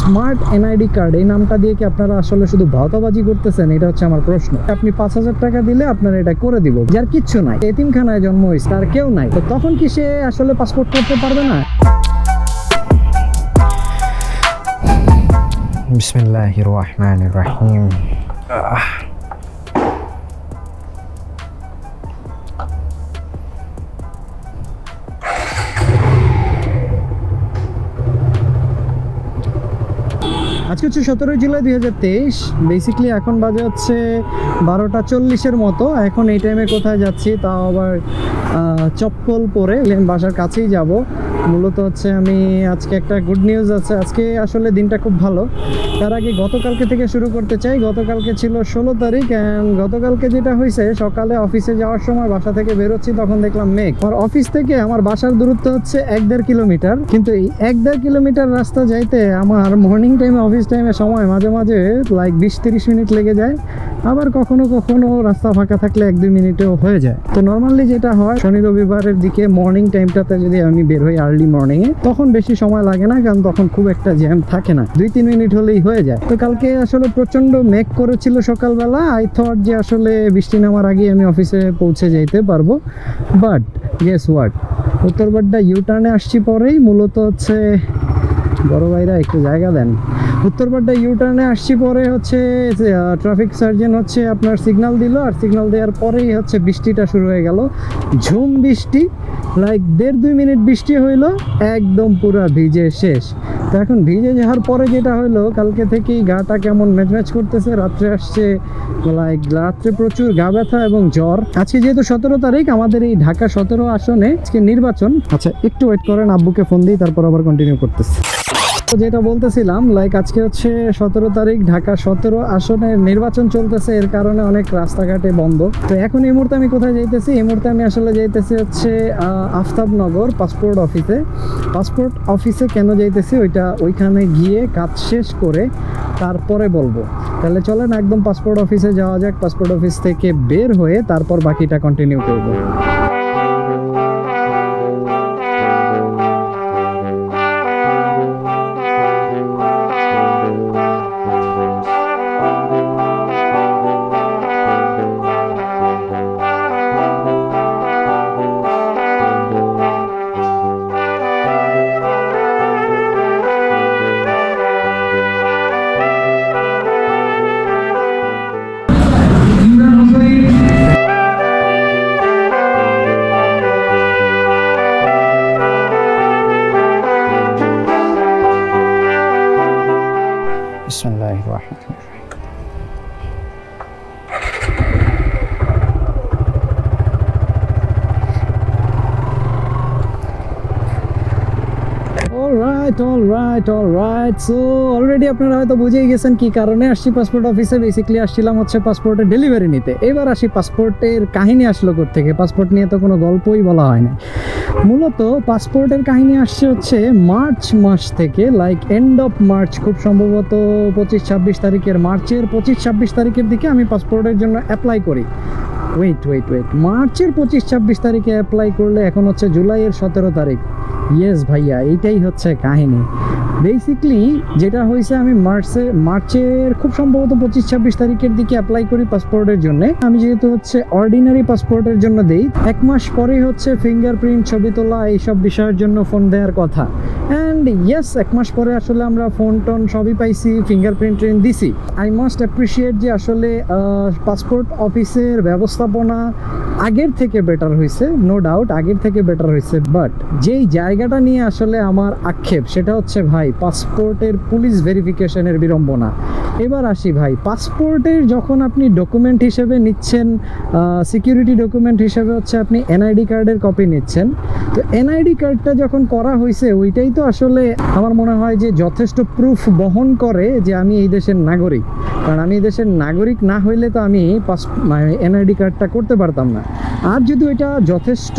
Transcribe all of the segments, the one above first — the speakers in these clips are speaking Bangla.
স্মার্ট এনআইডি কার্ড এই নামটা দিয়ে কি আপনারা আসলে শুধু ভাওতাবাজি করতেছেন? এটা হচ্ছে আমার প্রশ্ন। আপনি 5,000 টাকা দিলে আপনারা এটা করে দিব, যার কিচ্ছু নাই, এতিমখানায় জন্ম হয়েছে, তার কেউ নাই, তো তখন কি সে আসলে পাসপোর্ট করতে পারবে না? বিসমিল্লাহির রহমানির রহিম। আজকে হচ্ছে 17 জুলাই 2023। বেসিক্যালি এখন বাজে হচ্ছে 12টা 40-এর মতো। এখন এই টাইমে কোথায় যাচ্ছি তাও আবার চপ্পল পরে, বাসার কাছেই যাব। মূলত হচ্ছে আমি আজকে একটা গুড নিউজ আছে, আজকে আসলে দিনটা খুব ভালো। তার আগে গতকালকে থেকে শুরু করতে চাই। গতকালকে ছিল 16 তারিখ অ্যান্ড গতকালকে যেটা হয়েছে, সকালে অফিসে যাওয়ার সময় বাসা থেকে বেরোচ্ছি, তখন দেখলাম মেঘ। আমার অফিস থেকে আমার বাসার দূরত্ব হচ্ছে 1-1.5 কিলোমিটার, কিন্তু এই 1-1.5 কিলোমিটার রাস্তা যাইতে আমার মর্নিং টাইমে, অফিস টাইমে সময় মাঝে মাঝে লাইক 20-30 মিনিট লেগে যায়। আবার কখনো কখনো রাস্তা ফাঁকা থাকলে 1-2 মিনিটেও হয়ে যায়। তো নর্মালি যেটা হয়, শনি রবিবারের দিকে মর্নিং টাইমটাতে যদি আমি বের হই আর্লি মর্নিংয়ে, তখন বেশি সময় লাগে না, কারণ তখন খুব একটা জ্যাম থাকে না, 2-3 মিনিট হলেই হয়ে যায়। তো কালকে আসলে প্রচন্ড মেঘ করেছিল সকালবেলা। আই থট যে আসলে বৃষ্টি নামার আগে আমি অফিসে পৌঁছে যেতে পারবো, বাট গেস হোয়াট, উত্তরবাড্ডা ইউটার্নে আসছি পরেই। মূলত হচ্ছে বড় ভাইরা একটু জায়গা দেন। উত্তরবাড্ডা ইউটার্নে আসছি পরে হচ্ছে ট্রাফিক সার্জেন্ট হচ্ছে আপনার সিগন্যাল দিল, আর সিগন্যাল দেওয়ার পরেই হচ্ছে বৃষ্টিটা শুরু হয়ে গেল। ঝুম বৃষ্টি, লাইক 1.5-2 মিনিট বৃষ্টি হইলো, একদম পুরা ভিজে শেষ। তো এখন ভিজে যাওয়ার পরে যেটা হইলো, কালকে থেকেই গাটা কেমন ম্যাচ করতেছে। রাত্রে আসছে লাইক রাত্রে প্রচুর গা ব্যথা এবং জ্বর। আজকে যেহেতু 17 তারিখ, আমাদের এই ঢাকা 17 আসনে আজকে নির্বাচন। আচ্ছা একটু ওয়েট করেন, আব্বুকে ফোন দিই, তারপর আবার কন্টিনিউ করতেছি। যেটা বলতেছিলাম, লাইক আজকে হচ্ছে 17 তারিখ, ঢাকা 17 আসনের নির্বাচন চলতেছে, এর কারণে অনেক রাস্তাঘাটে বন্ধ। তো এখন এই মুহূর্তে আমি কোথায় যাইতেছি? এই মুহূর্তে আমি আসলে যাইতেছি হচ্ছে আফতাবনগর পাসপোর্ট অফিসে। পাসপোর্ট অফিসে কেন যাইতেছি ওইখানে গিয়ে কাজ শেষ করে তারপরে বলবো। তাহলে চলেন একদম পাসপোর্ট অফিসে যাওয়া যাক। পাসপোর্ট অফিস থেকে বের হয়ে তারপর বাকিটা কন্টিনিউ করবো। বিসমিল্লাহির রহমানির রহিম। অলরাইট। সো অলরেডি আপনারা হয়তো বুঝেই গেছেন কি কারণে আসছি পাসপোর্ট অফিসে। বেসিক্যালি আসছিলাম হচ্ছে পাসপোর্টের ডেলিভারি নিতে। এবার আসি পাসপোর্টের কাহিনী আসলো কোত্থেকে। পাসপোর্ট নিয়ে তো কোনো গল্পই বলা হয় না। মূলত পাসপোর্টের কাহিনী আসছে হচ্ছে মার্চ মাস থেকে, লাইক এন্ড অফ মার্চ, খুব সম্ভবত 25-26 তারিখের, মার্চের 25-26 তারিখের দিকে আমি পাসপোর্টের জন্য অ্যাপ্লাই করি। ওয়েট, মার্চের 25-26 তারিখে অ্যাপ্লাই করলে এখন হচ্ছে জুলাইয়ের 17 তারিখ। ইয়েস ভাইয়া, এইটাই হচ্ছে কাহিনী। বেসিক্যালি যেটা হয়েছে, আমি মার্চের খুব সম্ভবত 25-26 তারিখের দিকে অ্যাপ্লাই করি পাসপোর্টের জন্য। আমি যেহেতু হচ্ছে অর্ডিনারি পাসপোর্টের জন্য দেই, 1 মাস পরেই হচ্ছে ফিঙ্গারপ্রিন্ট, ছবি তোলা, এইসব বিষয়ের জন্য ফোন দেওয়ার কথা। অ্যান্ড ইয়েস, 1 মাস পরে আসলে আমরা ফোন টোন সবই পাইছি, ফিঙ্গারপ্রিন্ট দিছি। আই মাস্ট অ্যাপ্রিসিয়েট যে আসলে পাসপোর্ট অফিসের ব্যবস্থাপনা আগের থেকে বেটার হয়েছে, নো ডাউট আগের থেকে বেটার হয়েছে। বাট যেই জায়গাটা নিয়ে আসলে আমার আক্ষেপ, সেটা হচ্ছে ভাই পাসপোর্টের পুলিশ ভেরিফিকেশনের বিড়ম্বনা। এবার আসি ভাই, পাসপোর্টের যখন আপনি ডকুমেন্ট হিসেবে নিচ্ছেন, সিকিউরিটি ডকুমেন্ট হিসেবে হচ্ছে আপনি এনআইডি কার্ডের কপি নিচ্ছেন। তো এনআইডি কার্ডটা যখন করা হয়েছে, ওইটাই তো আসলে আমার মনে হয় যে যথেষ্ট প্রুফ বহন করে যে আমি এই দেশের নাগরিক। কারণ আমি এই দেশের নাগরিক না হইলে তো আমি এনআইডি কার্ডটা করতে পারতাম না। আর যদি ওইটা যথেষ্ট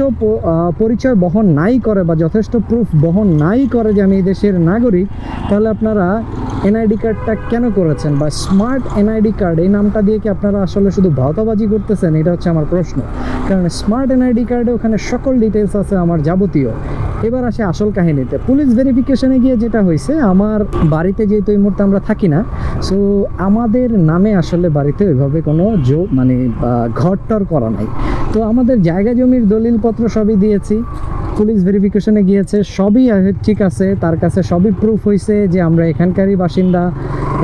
পরিচয় বহন নাই করে বা যথেষ্ট প্রুফ বহন নাই করে যে আমি এই দেশের নাগরিক, তাহলে আপনারা এনআইডি কার্ডটা কেন করেছেন? বা স্মার্ট এনআইডি কার্ড এই নামটা দিয়ে কি আপনারা আসলে শুধু ভাওতাবাজি করতেছেন? এটা হচ্ছে আমার প্রশ্ন। কারণ স্মার্ট এনআইডি কার্ডে ওখানে সকল ডিটেলস আছে আমার যাবতীয়। এবার আসে আসল কাহিনীতে। পুলিশ ভেরিফিকেশনে গিয়ে যেটা হয়েছে, আমার বাড়িতে যেহেতু এই মুহূর্তে আমরা থাকি না, সো আমাদের নামে আসলে বাড়িতে ওইভাবে কোনো মানে ঘরটর করা নাই। তো আমাদের জায়গা জমির দলিলপত্র সবই দিয়েছি, পুলিশ ভেরিফিকেশনে গিয়েছে, সবই ঠিক আছে, তার কাছে সবই প্রুফ হয়েছে যে আমরা এখানকারই বাসিন্দা,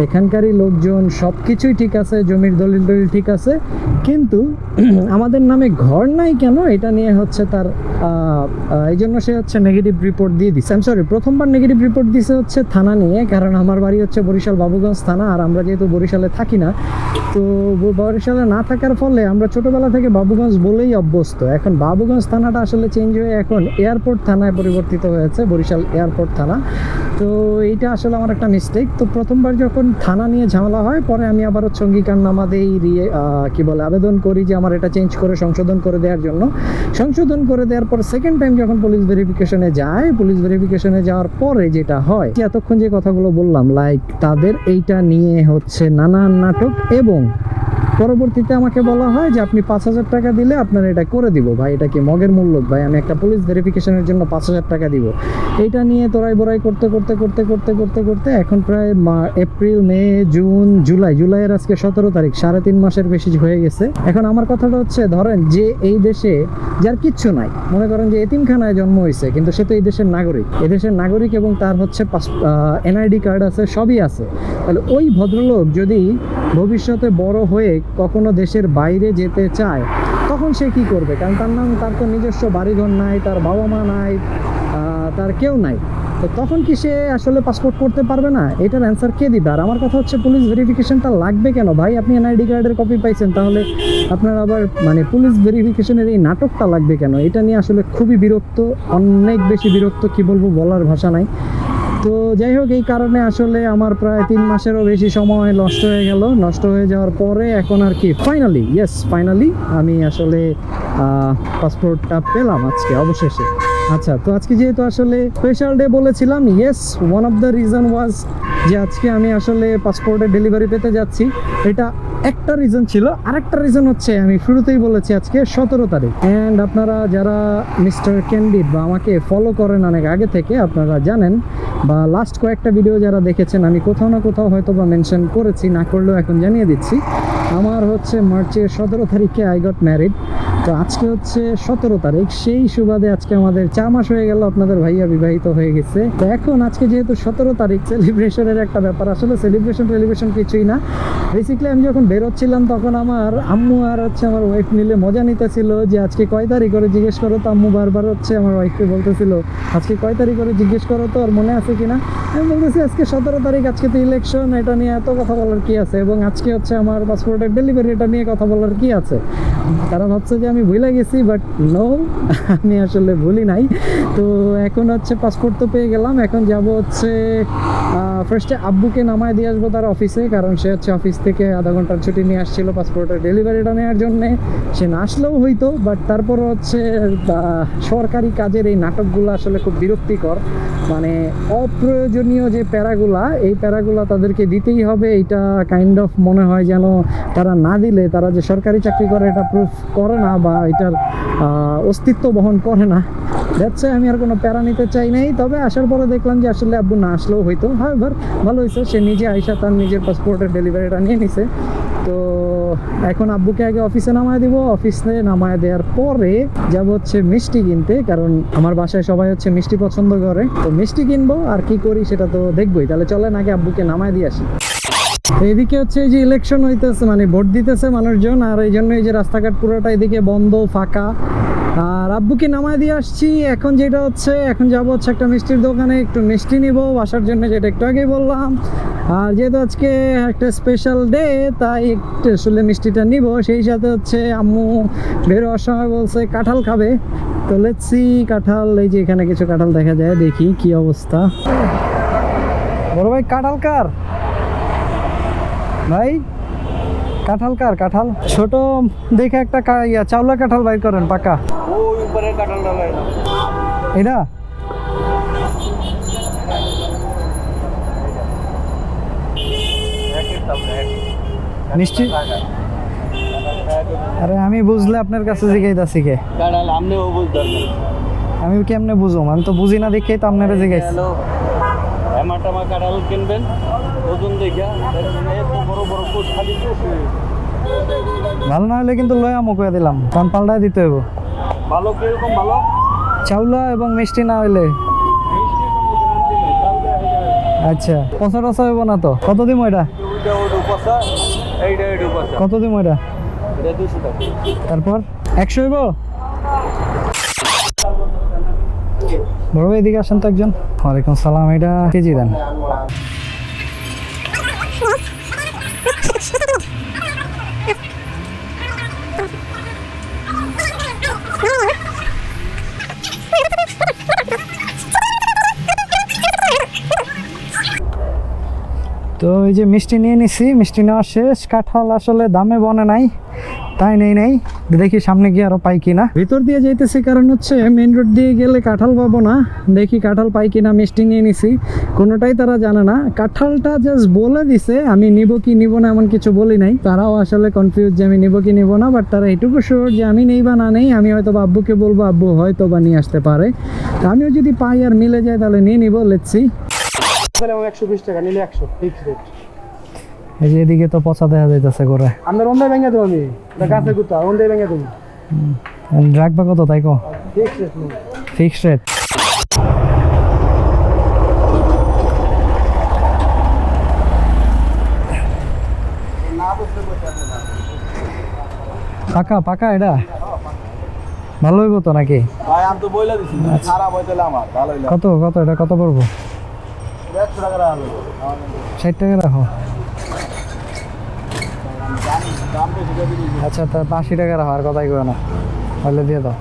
এখানকারই লোকজন, সব কিছুই ঠিক আছে, জমির দলিল ঠিক আছে, কিন্তু আমাদের নামে ঘর নাই কেন, এটা নিয়ে হচ্ছে তার এই জন্য সে হচ্ছে নেগেটিভ রিপোর্ট দিয়ে দিচ্ছে। আমি সরি, প্রথমবার নেগেটিভ রিপোর্ট দিছে হচ্ছে থানা নিয়ে, কারণ আমার বাড়ি হচ্ছে বরিশাল বাবুগঞ্জ থানা, আর আমরা যেহেতু বরিশালে থাকি না, তো বরিশালে না থাকার ফলে আমরা ছোটোবেলা থেকে বাবুগঞ্জ বলেই অভ্যস্ত। এখন বাবুগঞ্জ থানাটা আসলে চেঞ্জ হয়ে এখন এয়ারপোর্ট থানায় পরিবর্তিত হয়েছে, বরিশাল এয়ারপোর্ট থানা। তো এইটা আসলে আমার একটা মিস্টেক। তো প্রথমবার যখন থানা নিয়ে ঝামেলা হয়, পরে আমি আবার হচ্ছে অঙ্গীকারনামা দেই, কি বলে আবেদন করি যে আমার এটা চেঞ্জ করে সংশোধন করে দেওয়ার জন্য। সংশোধন করে দেওয়ার পর সেকেন্ড টাইম যখন পুলিশ ভেরিফিকেশনে যায়, পুলিশ ভেরিফিকেশনে যাওয়ার পরে যেটা হয়, এতক্ষণ যে কথাগুলো বললাম, লাইক তাদের এইটা নিয়ে হচ্ছে নানান নাটক, এবং পরবর্তীতে আমাকে বলা হয় যে আপনি 5,000 টাকা দিলে আপনার এটা করে দিব। ভাই, এটা কি মগের মূল্য? ভাই, আমি একটা পুলিশ ভেরিফিকেশনের জন্য 5,000 টাকা দিব? এইটা নিয়ে তোরাই বড়াই করতে করতে করতে করতে করতে করতে এখন প্রায় এপ্রিল, মে, জুন, জুলাইয়ের আজকে 17 তারিখ, 3.5 মাসের বেশি হয়ে গেছে। এখন আমার কথাটা হচ্ছে, ধরেন যে এই দেশে যার কিচ্ছু নাই, মনে করেন যে এতিমখানায় জন্ম হয়েছে, কিন্তু সে তো এই দেশের নাগরিক, এদেশের নাগরিক, এবং তার হচ্ছে NID কার্ড আছে, সবই আছে। তাহলে ওই ভদ্রলোক যদি ভবিষ্যতে বড় হয়ে কখনো দেশের বাইরে যেতে চায়, তখন সে কি করবে? কারণ তার তো নিজস্ব বাড়িঘর নাই, তার বাবা মা নাই, তার কেউ নাই। তো তখন কি সে আসলে পাসপোর্ট করতে পারবে না? এটার অ্যান্সার কে দিবে? আর আমার কথা হচ্ছে, পুলিশ ভেরিফিকেশনটা লাগবে কেন ভাই? আপনি NID কার্ডের কপি পাইছেন, তাহলে আপনার আবার মানে পুলিশ ভেরিফিকেশনের এই নাটকটা লাগবে কেন? এটা নিয়ে আসলে খুবই বিরক্ত, অনেক বেশি বিরক্ত, কি বলবো, বলার ভাষা নাই। তো যাই হোক, এই কারণে আসলে আমার প্রায় 3 মাসেরও বেশি সময় নষ্ট হয়ে গেল। নষ্ট হয়ে যাওয়ার পরে এখন আর কি ফাইনালি আমি আসলে পাসপোর্টটা পেলাম আজকে অবশেষে। আচ্ছা, তো আজকে যেহেতু আসলে স্পেশাল ডে বলেছিলাম, ওয়ান অফ দ্য রিজন ওয়াজ যে আজকে আমি আসলে পাসপোর্টের ডেলিভারি পেতে যাচ্ছি। এটা একটা রিজন ছিল। আরেকটা রিজন হচ্ছে, আমি শুরুতেই বলেছি আজকে 17 তারিখ, অ্যান্ড আপনারা যারা মিস্টার ক্যান্ডিড বা আমাকে ফলো করেন অনেক আগে থেকে, আপনারা জানেন, বা লাস্ট কয়েকটা ভিডিও যারা দেখেছেন, আমি কোথাও না কোথাও হয়তো বা মেনশন করেছি, না করলেও এখন জানিয়ে দিচ্ছি। আমার হচ্ছে মার্চের 17 তারিখে আই গট ম্যারিড। তো আজকে হচ্ছে 17 তারিখ, সেই সুবাদে আজকে আমাদের 4 মাস হয়ে গেল, আপনাদের ভাইয়া বিবাহিত হয়ে গেছে। তো এখন আজকে যেহেতু 17 তারিখ, সেলিব্রেশনের একটা ব্যাপার। আসলে সেলিব্রেশন কিছুই না। বেসিক্যালি আমি যখন বেরোচ্ছিলাম, তখন আমার আম্মু আর হচ্ছে আমার ওয়াইফ মিলে মজা নিতেছিল যে আজকে কয় তারিখ করে জিজ্ঞেস করো তো। আম্মু বারবার হচ্ছে আমার ওয়াইফকে বলতেছিল, আজকে কয় তারিখ করে জিজ্ঞেস করো তো, আর মনে আছে কিনা। আমি বলতেছি আজকে 17 তারিখ, আজকে তো ইলেকশন, এটা নিয়ে এত কথা বলার কি আছে, এবং আজকে হচ্ছে আমার পাসপোর্টের ডেলিভারি, এটা নিয়ে কথা বলার কি আছে। তারা ভাবছে যে আমি ভুলে গেছি, বাট নো, আমি আসলে ভুলি নাই। তো এখন হচ্ছে পাসপোর্ট তো পেয়ে গেলাম। এখন যাব হচ্ছে ফার্স্টে আব্বুকে নামায় দিয়ে আসবো তার অফিসে, কারণ সে হচ্ছে অফিস থেকে আধা ঘন্টার ছুটি নিয়ে আসছিল পাসপোর্টের ডেলিভারিটা নেওয়ার জন্যে। সে না আসলেও হইতো, বাট তারপরও হচ্ছে সরকারি কাজের এই নাটকগুলো আসলে খুব বিরক্তিকর। মানে অপ্রয়োজনীয় যে প্যারাগুলা, এই প্যারাগুলা তাদেরকে দিতেই হবে। এইটা কাইন্ড অফ মনে হয় যেন তারা না দিলে তারা যে সরকারি চাকরি করে এটা প্রুফ করে না, বা এটার অস্তিত্ব বহন করে না। দেখছে আমি আর কোনো প্যারা নিতে চাই নাই। তবে আসার পরে দেখলাম যে আসলে আব্বু না আসলেও হইতো। এবার ভালো হয়েছে, সে নিজে আইসা তার নিজের পাসপোর্টের ডেলিভারিটা নিয়ে নিছে। তো এখন আব্বুকে আগে অফিসে নামায় দিব, অফিসে নামায় দেওয়ার পরে যাব হচ্ছে মিষ্টি কিনতে, কারণ আমার বাসায় সবাই হচ্ছে মিষ্টি পছন্দ করে। তো মিষ্টি কিনবো, আর কি করি সেটা তো দেখবোই। তাহলে চলেন আগে আব্বুকে নামায় দিয়ে আসি। এদিকে হচ্ছে এই যে ইলেকশন হইতেছে, মানে ভোট দিতেছে মানুষজন, আর এই জন্য এই যে রাস্তাঘাট পুরোটা এদিকে বন্ধ, ফাঁকা। আর আব্বুকে নামায় দিয়ে আসছি। এখন যেটা হচ্ছে, এখন যাবো হচ্ছে একটা মিষ্টির দোকানে, একটু মিষ্টি নিব বাসার জন্য, যেটা একটু আগেই বললাম। আর যেহেতু আজকে একটা স্পেশাল ডে, তাই একটু আসলে মিষ্টিটা নিব। সেই সাথে হচ্ছে আম্মু বের হওয়ার সময় বলছে কাঁঠাল খাবে। তো লেটস সি, কাঁঠাল, এই যে এখানে কিছু কাঁঠাল দেখা যায়, দেখি কি অবস্থা। বড় ভাই, কাঁঠাল কার ভাই? কাঁঠাল কার? কাঁঠাল ছোট দেখে একটা চাউলা কাঁঠাল বাইর করেন, পাকা। ওই উপরে কাঁঠালটা ভাই, এটা মিষ্টি। আরে আমি বুঝলে আপনার কাছে জিজ্ঞাসা কে কাঁঠাল আমনেও বুঝতে আমি কেমনে বুঝুম? আমি তো বুঝি না দেখেই তো আপনারা জিজ্ঞাসা। হ্যালো টামা কাঁঠাল কিনবেন ওজন দেখা দেখবেন এত বড় বড় কোষ খালি ভালো না হলে কিন্তু লয়া মুখে দিলাম, কারণ পাল্টায় দিতে হইব। ভালো কিরকম ভালো চাউলা এবং মিষ্টি না হইলে। আচ্ছা, পচা টচা হইব না তো? কত দিম এটা? কত দিম এটা? তারপর 100 হইব? বড় ভাই এদিকে আসেন তো একজন। ওয়ালাইকুম সালাম, এটা কেজি দেন। তো এই যে মিষ্টি নিয়ে নিছি, মিষ্টি নেওয়া শেষ। কাঁঠাল আসলে দামে বনে নাই, তাই নেই দেখি সামনে গিয়ে আরো পাই কিনা। ভিতর দিয়ে যাইতেছি কারণ হচ্ছে মেইন রোড দিয়ে গেলে কাঁঠাল পাবো না, দেখি কাঁঠাল পাই কিনা। মিষ্টি নিয়ে নিছি, কোনোটাই তারা জানে না। কাঁঠালটা জাস্ট বলে দিছে, আমি নিব কি নিব না এমন কিছু বলি নাই। তারাও আসলে কনফিউজ যে আমি নিব কি নিব না, বাট তারা এটুকু শিওর যে আমি নেই বা না নেই, আমি হয়তো বা আব্বুকে বলবো, আব্বু হয়তো বা নিয়ে আসতে পারে। তো আমিও যদি পাই আর মিলে যায় তাহলে নিয়ে নিব, লেটস সি। 120 টাকা নিলে 100 ফিক্স রেট। এই যে এদিকে তো পচা দেখা যাইতেছে করে। আমরা রন্দায় ভেঙে দেবো, আমি গাছে গুতা রন্দায় ভেঙে দেবো। রাখবা কত তাই কো? Fix rate fixed rate. পাকা পাকা এটা ভালো হইব তো নাকি? ভাই আমি তো বইলা দিছি খারাপ হইতালে আমার ভালো হইলো। কত কত এটা কত পড়বো? 100 টাকা রাখো। 60 টাকা রাখো। দাম বেশি করে দিবি। আচ্ছা, তা 80 টাকা রাখো, আর কথাই কই না, তাহলে দিয়ে দাও।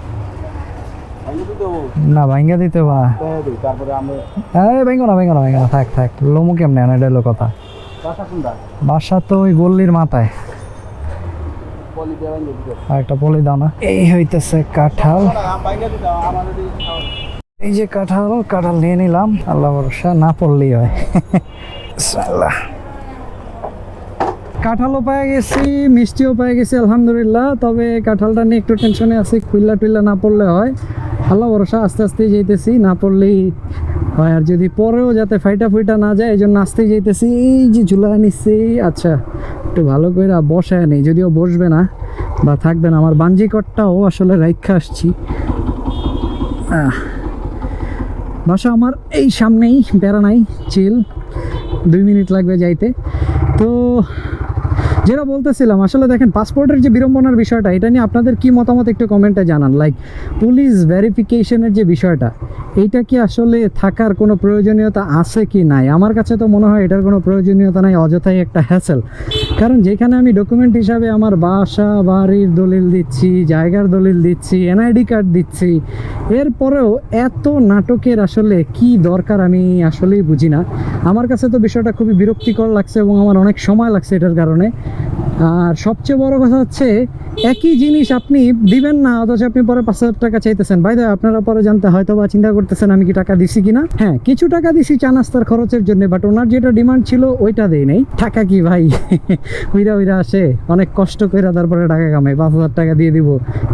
আমি তো দেবো না ভাঙ্গা দিতে বা, তারপরে আমরা ভাঙ্গো না ভাঙ্গো না ভাঙ্গো না, থাক থাক। লোমু কেমনে আনে, এটা হলো কথা। বাসা কোনটা? বাসা তো ওই গল্লির মাথায়। পলি দিয়ে ভেঙে দিতে। আর একটা পলি দাও না। এই হইতেছে কাঁঠাল। আম ভাঙে দিতে আমাদের এই যে কাঁঠাল, কাঁঠাল নিয়ে নিলাম। আল্লাহ ভরসা, না পড়লেই হয়। সাল্লাহ। কাঁঠালও পেয়ে গেছি, মিষ্টিও পেয়ে গেছি আলহামদুলিল্লাহ। তবে কাঁঠালটা নিয়ে একটু টেনশনে আছে, খুইল্লা টুইল্লা না পড়লে হয়। আল্লাহ ভরসা, আস্তে আস্তে যেতেছি, না পড়লেই হয়। আর যদি পরেও যাতে ফাইটা ফুইটা না যায়, এই জন্য আস্তে যেতেছি। এই যে ঝুলা নিচ্ছি, আচ্ছা একটু ভালো করে বসায় নেই, যদিও বসবে না বা থাকবে না। আমার বাঞ্জি কটটাও আসলে রাইখা আসছি। বাসা আমার এই সামনেই, বেড়া নাই, চিল, 2 মিনিট লাগবে যাইতে। তো যেটা বলতেছিলাম, আসলে দেখেন পাসপোর্টের যে বিড়ম্বনার বিষয়টা, এটা নিয়ে আপনাদের কি মতামত একটু কমেন্টে জানান। লাইক পুলিশ ভেরিফিকেশনের যে বিষয়টা, এইটা কি আসলে থাকার কোনো প্রয়োজনীয়তা আছে কি নাই? আমার কাছে তো মনে হয় এটার কোনো প্রয়োজনীয়তা নাই, অযথাই একটা হ্যাসেল। কারণ যেখানে আমি ডকুমেন্ট হিসাবে আমার বাসা বাড়ির দলিল দিচ্ছি, জায়গার দলিল দিচ্ছি, এনআইডি কার্ড দিচ্ছি, এরপরেও এত নাটকের আসলে কি দরকার আমি আসলেই বুঝি না। আমার কাছে তো বিষয়টা খুবই বিরক্তিকর লাগছে এবং আমার অনেক সময় লাগছে এটার কারণে। আর সবচেয়ে বড় কথা হচ্ছে, একই জিনিস আপনি দিবেন না, অথচ আপনি পরে 5,000 টাকা চাইতেছেন। ভাই আপনারা পরে জানতে হয়তো বা চিন্তা করতেছেন আমি কি টাকা দিছি কিনা। হ্যাঁ, কিছু টাকা দিছি চা নাস্তার খরচের জন্য, বাট ওনার যেটা ডিমান্ড ছিল ওইটা দেই নাই। টাকা কি ভাই উইরা উইরা আসে, অনেক কষ্ট করে তারপরে টাকা কামাই, 5,000 টাকা দিয়ে দিব,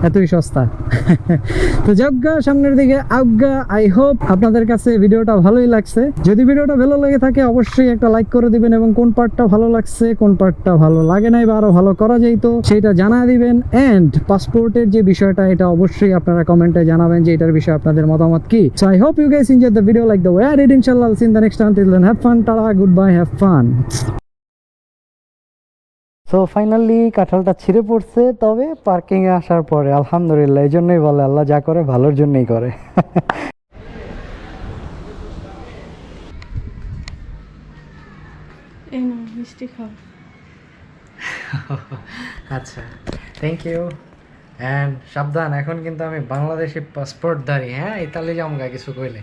এতই সস্তা। তো যজ্ঞা সামনের দিকে আজ্ঞা। আই হোপ আপনাদের কাছে ভিডিওটা ভালোই লাগছে। যদি ভিডিওটা ভালো লেগে থাকে অবশ্যই একটা লাইক করে দিবেন, এবং কোন পার্টটা ভালো লাগছে, কোন পার্টটা ভালো লাগে নাই বা আরো ভালো করা যাইতো সেটা জানা দিবেন। এন্ড পাসপোর্টের যে বিষয়টা, এটা অবশ্যই আপনারা কমেন্টে জানাবেন যে এটার বিষয়ে আপনাদের মতামত কি। So I hope you guys enjoy the video like the way I did. ইনশাআল্লাহ I'll see you in the next time. Till then, have fun, tara, goodbye, have fun. So finally কাঁঠালটা ছিঁড়ে পড়ছে, তবে পার্কিং এ আসার পরে আলহামদুলিল্লাহ। এই জন্যই বলে আল্লাহ যা করে ভালোর জন্যই করে। এই না মিষ্টি খাও। আচ্ছা, থ্যাংক ইউ। অ্যান্ড সাবধান, এখন কিন্তু আমি বাংলাদেশি পাসপোর্টধারী। হ্যাঁ, ইতালি যামগা কিছু কইলে।